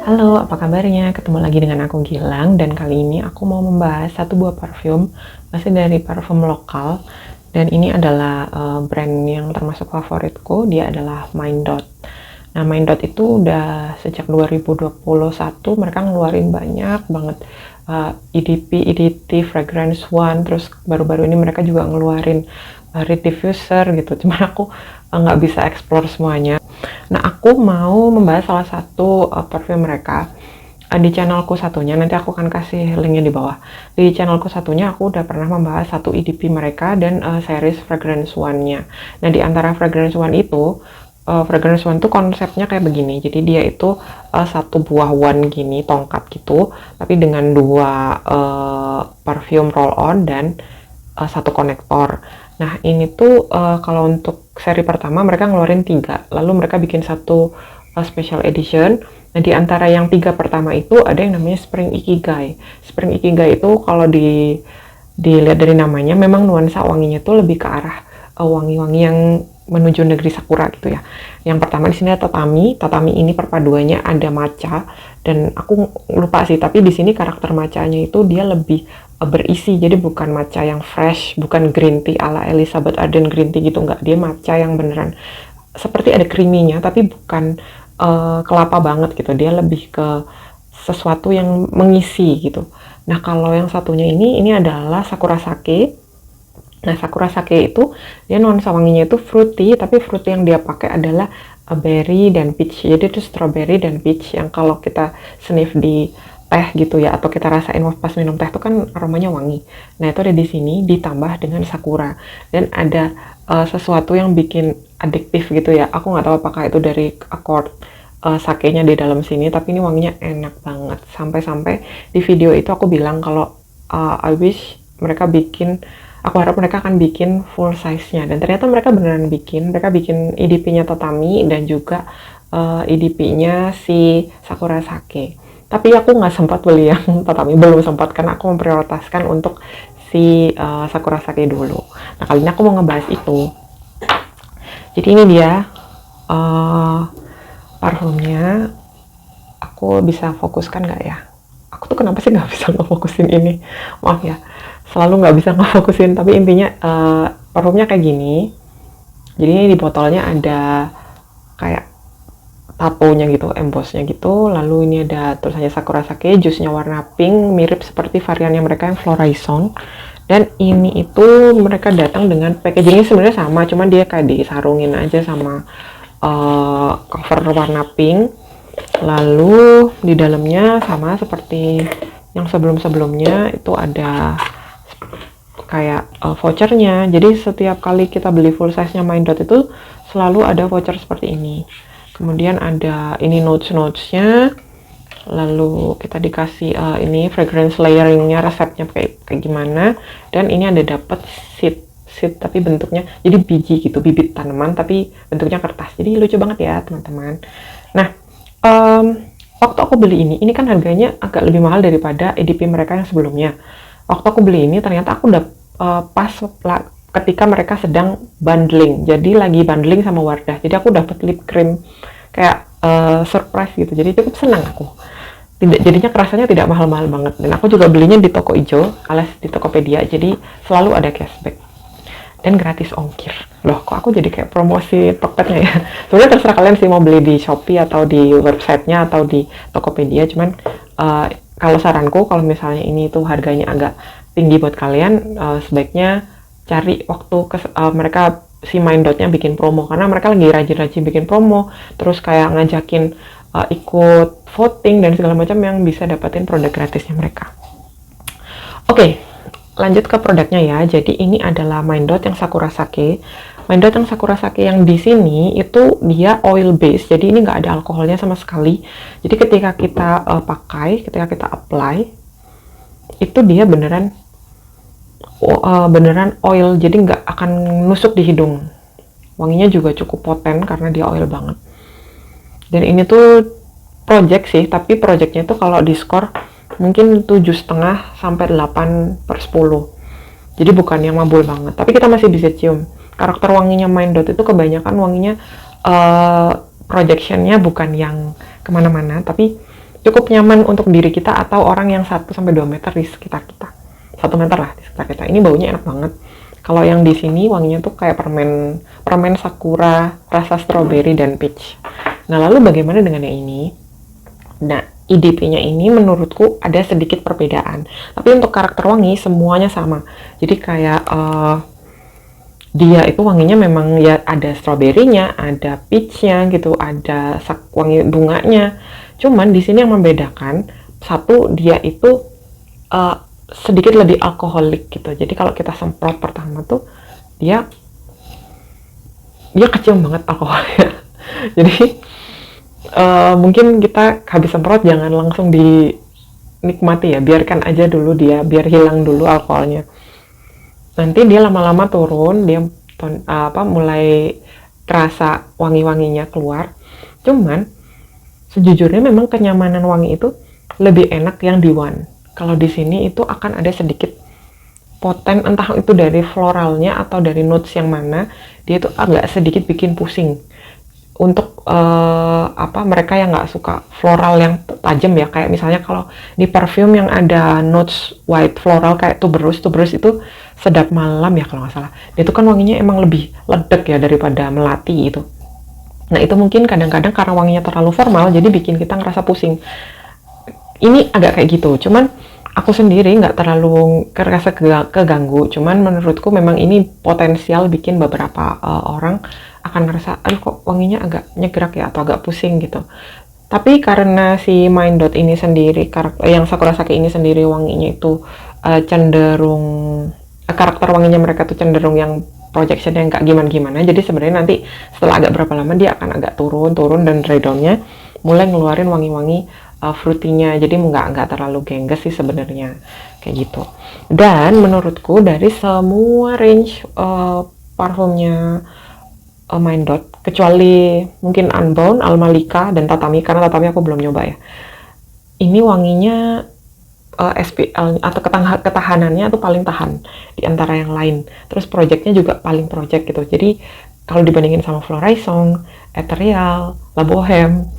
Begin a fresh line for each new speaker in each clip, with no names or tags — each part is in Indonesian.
Halo, apa kabarnya? Ketemu lagi dengan aku Gilang dan kali ini aku mau membahas satu buah parfum masih dari parfum lokal dan ini adalah brand yang termasuk favoritku, dia adalah Mind Dot. Nah, Mind Dot itu udah sejak 2021 mereka ngeluarin banyak banget EDP, EDT, Fragrance One, terus baru-baru ini mereka juga ngeluarin Reed Diffuser gitu. Cuman aku nggak bisa explore semuanya. Nah, aku mau membahas salah satu parfum mereka di channelku satunya. Nanti aku akan kasih linknya di bawah. Di channelku satunya aku udah pernah membahas satu EDP mereka dan series Fragrance One-nya. Nah, di antara Fragrance One itu, Fragrance One tuh konsepnya kayak begini. Jadi dia itu satu buah wand gini, tongkat gitu, tapi dengan dua parfum roll-on dan satu konektor. Nah, ini tuh kalau untuk seri pertama mereka ngeluarin 3, lalu mereka bikin satu special edition. Nah, di antara yang 3 pertama itu ada yang namanya Spring Ikigai. Spring Ikigai itu kalau dilihat dari namanya, memang nuansa wanginya tuh lebih ke arah wangi-wangi yang menuju negeri sakura gitu ya. Yang pertama di sini ada tatami. Tatami ini perpaduannya ada matcha dan aku lupa sih, tapi di sini karakter matchanya itu dia lebih berisi, jadi bukan matcha yang fresh, bukan green tea ala Elizabeth Arden green tea gitu, enggak, dia matcha yang beneran seperti ada creamy-nya tapi bukan kelapa banget gitu, dia lebih ke sesuatu yang mengisi gitu. Nah, kalau yang satunya ini adalah Sakura Sake. Nah, Sakura Sake itu dia nuansa wanginya itu fruity, tapi fruity yang dia pakai adalah berry dan peach. Jadi itu strawberry dan peach yang kalau kita sniff di teh gitu ya, atau kita rasain pas minum teh itu kan aromanya wangi. Nah, itu ada di sini ditambah dengan sakura dan ada sesuatu yang bikin adiktif gitu ya. Aku nggak tahu apakah itu dari akord sakenya di dalam sini, tapi ini wanginya enak banget. Sampai-sampai di video itu aku bilang kalau I wish mereka bikin, aku harap mereka akan bikin full size-nya, dan ternyata mereka beneran bikin. Mereka bikin EDP-nya Tatami dan juga EDP-nya si Sakura Sake. Tapi aku nggak sempat beli yang Tatami, belum sempat karena aku memprioritaskan untuk si Sakura Sake dulu. Nah, kali ini aku mau ngebahas itu. Jadi ini dia parfumnya. Aku bisa fokuskan nggak ya? Aku tuh kenapa sih nggak bisa ngefokusin ini? Maaf ya, selalu nggak bisa ngefokusin. Tapi intinya parfumnya kayak gini. Jadi ini di botolnya ada kayak tatonya gitu, embossnya gitu. Lalu ini ada tulisannya Sakura Sake, jusnya warna pink, mirip seperti variannya mereka yang Floraison. Dan ini itu mereka datang dengan packagingnya sebenarnya sama, cuman dia kayak disarungin aja sama cover warna pink. Lalu di dalamnya sama seperti yang sebelum-sebelumnya, itu ada kayak vouchernya. Jadi setiap kali kita beli full size-nya Mind Dot itu selalu ada voucher seperti ini. Kemudian ada ini notes-nya, lalu kita dikasih ini fragrance layering-nya, resepnya kayak gimana, dan ini ada dapat seed tapi bentuknya jadi biji gitu, bibit tanaman tapi bentuknya kertas. Jadi lucu banget ya teman-teman. Nah, waktu aku beli ini kan harganya agak lebih mahal daripada EDP mereka yang sebelumnya. Waktu aku beli ini ternyata aku udah pas ketika mereka sedang bundling, jadi lagi bundling sama Wardah. Jadi aku dapat lip cream kayak surprise gitu, jadi cukup senang aku. Jadinya kerasanya tidak mahal-mahal banget. Dan aku juga belinya di toko ijo alias di Tokopedia, jadi selalu ada cashback dan gratis ongkir. Loh, kok aku jadi kayak promosi Tokpednya ya? Sebenarnya terserah kalian sih mau beli di Shopee atau di websitenya atau di Tokopedia. Cuman kalau saranku, kalau misalnya ini tuh harganya agak tinggi buat kalian, sebaiknya cari waktu mereka si Mind Dot-nya bikin promo, karena mereka lagi rajin-rajin bikin promo, terus kayak ngajakin ikut voting dan segala macam yang bisa dapetin produk gratisnya mereka. Oke, lanjut ke produknya ya. Jadi ini adalah Mind Dot yang Sakura Sake. Mind Dot yang Sakura Sake yang di sini itu dia oil base, jadi ini nggak ada alkoholnya sama sekali. Jadi ketika kita pakai, ketika kita apply, itu dia beneran oil, jadi nggak akan nusuk di hidung. Wanginya juga cukup poten karena dia oil banget. Dan ini tuh project sih, tapi projectnya tuh kalau di skor mungkin 7,5 sampai 8/10. Jadi bukan yang mabul banget, tapi kita masih bisa cium. Karakter wanginya Mind Dot itu kebanyakan wanginya projectionnya bukan yang kemana-mana, tapi cukup nyaman untuk diri kita atau orang yang 1-2 meter di sekitar kita. 1 meter lah di sekitar kita. Ini baunya enak banget. Kalau yang di sini wanginya tuh kayak permen sakura, rasa strawberry dan peach. Nah, lalu bagaimana dengan yang ini? Nah, IDP-nya ini menurutku ada sedikit perbedaan. Tapi untuk karakter wangi semuanya sama. Jadi kayak dia itu wanginya memang ya ada strawberry-nya, ada peach-nya gitu, ada wangi bunganya. Cuman di sini yang membedakan, satu dia itu sedikit lebih alkoholik gitu. Jadi kalau kita semprot pertama tuh dia kecium banget alkoholnya. Jadi mungkin kita habis semprot jangan langsung dinikmati ya, biarkan aja dulu dia, biar hilang dulu alkoholnya. Nanti dia lama-lama turun, dia mulai terasa wangi-wanginya keluar. Cuman sejujurnya memang kenyamanan wangi itu lebih enak yang di One. Kalau di sini itu akan ada sedikit poten, entah itu dari floralnya atau dari notes yang mana, dia itu agak sedikit bikin pusing. Untuk mereka yang nggak suka floral yang tajam ya, kayak misalnya kalau di parfum yang ada notes white floral kayak tuberose itu sedap malam ya kalau nggak salah. Dia itu kan wanginya emang lebih ledek ya daripada melati itu. Nah itu mungkin kadang-kadang karena wanginya terlalu formal jadi bikin kita ngerasa pusing. Ini agak kayak gitu, cuman aku sendiri nggak terlalu kerasa keganggu, cuman menurutku memang ini potensial bikin beberapa orang akan ngerasa, aduh kok wanginya agak nyegrak ya, atau agak pusing gitu. Tapi karena si Mind Dot ini sendiri, yang Sakura Sake ini sendiri wanginya itu cenderung, karakter wanginya mereka tuh cenderung yang projection yang nggak gimana-gimana, jadi sebenarnya nanti setelah agak berapa lama dia akan agak turun dan dry down-nya mulai ngeluarin wangi-wangi fruity-nya, jadi nggak terlalu gengges sih sebenarnya kayak gitu. Dan menurutku dari semua range parfumnya Mind Dot, kecuali mungkin Unbound, Al Malika, dan Tatami, karena Tatami aku belum nyoba ya, ini wanginya SPL atau ketahanannya tuh paling tahan di antara yang lain. Terus projectnya juga paling project gitu. Jadi kalau dibandingin sama Floraison, Ethereal, La Bohème,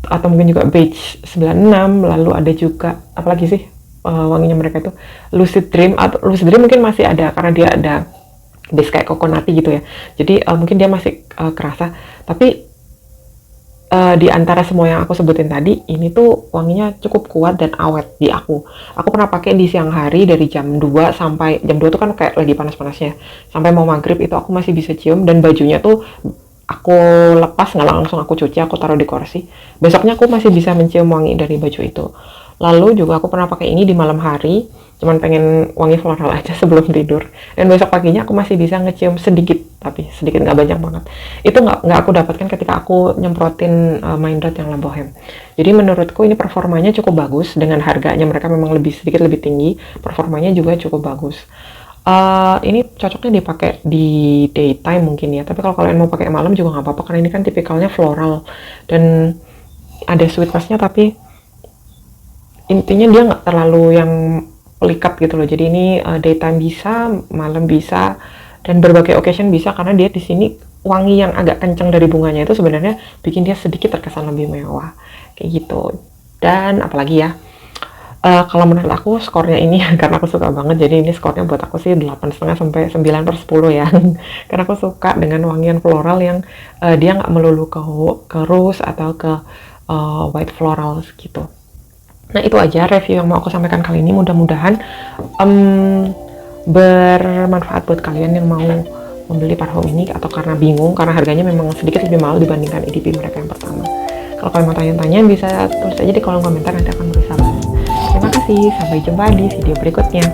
atau mungkin juga Beige 96, lalu ada juga apalagi sih wanginya mereka itu Lucid Dream, atau Lucid Dream mungkin masih ada karena dia ada base kayak coconutty gitu ya, jadi mungkin dia masih kerasa. Tapi di antara semua yang aku sebutin tadi, ini tuh wanginya cukup kuat dan awet di aku pernah pakai di siang hari dari jam 2 sampai jam 2 tuh kan kayak lagi panas-panasnya, sampai mau maghrib itu aku masih bisa cium. Dan bajunya tuh aku lepas, nggak langsung aku cuci, aku taruh di kursi, besoknya aku masih bisa mencium wangi dari baju itu. Lalu juga aku pernah pakai ini di malam hari, cuman pengen wangi floral aja sebelum tidur, dan besok paginya aku masih bisa ngecium sedikit, tapi sedikit, nggak banyak banget. Itu nggak aku dapatkan ketika aku nyemprotin Mind Dot yang La Bohème. Jadi menurutku ini performanya cukup bagus, dengan harganya mereka memang sedikit lebih tinggi, performanya juga cukup bagus. Ini cocoknya dipakai di daytime mungkin ya, tapi kalau kalian mau pakai malam juga nggak apa-apa, karena ini kan tipikalnya floral dan ada sweetness-nya, tapi intinya dia nggak terlalu yang pelikat gitu loh. Jadi ini daytime bisa, malam bisa, dan berbagai occasion bisa, karena dia di sini wangi yang agak kencang dari bunganya itu sebenarnya bikin dia sedikit terkesan lebih mewah kayak gitu. Dan apalagi ya, kalau menurut aku skornya ini karena aku suka banget, jadi ini skornya buat aku sih 8,5 sampai 9/10 ya. Karena aku suka dengan wangian floral yang dia nggak melulu ke rose atau ke white floral gitu. Nah itu aja review yang mau aku sampaikan kali ini, mudah-mudahan bermanfaat buat kalian yang mau membeli parfum ini, atau karena bingung karena harganya memang sedikit lebih mahal dibandingkan EDP mereka yang pertama. Kalau kalian mau tanya-tanya bisa tulis aja di kolom komentar, nanti akan berusaha bahas. Terima kasih, sampai jumpa di video berikutnya.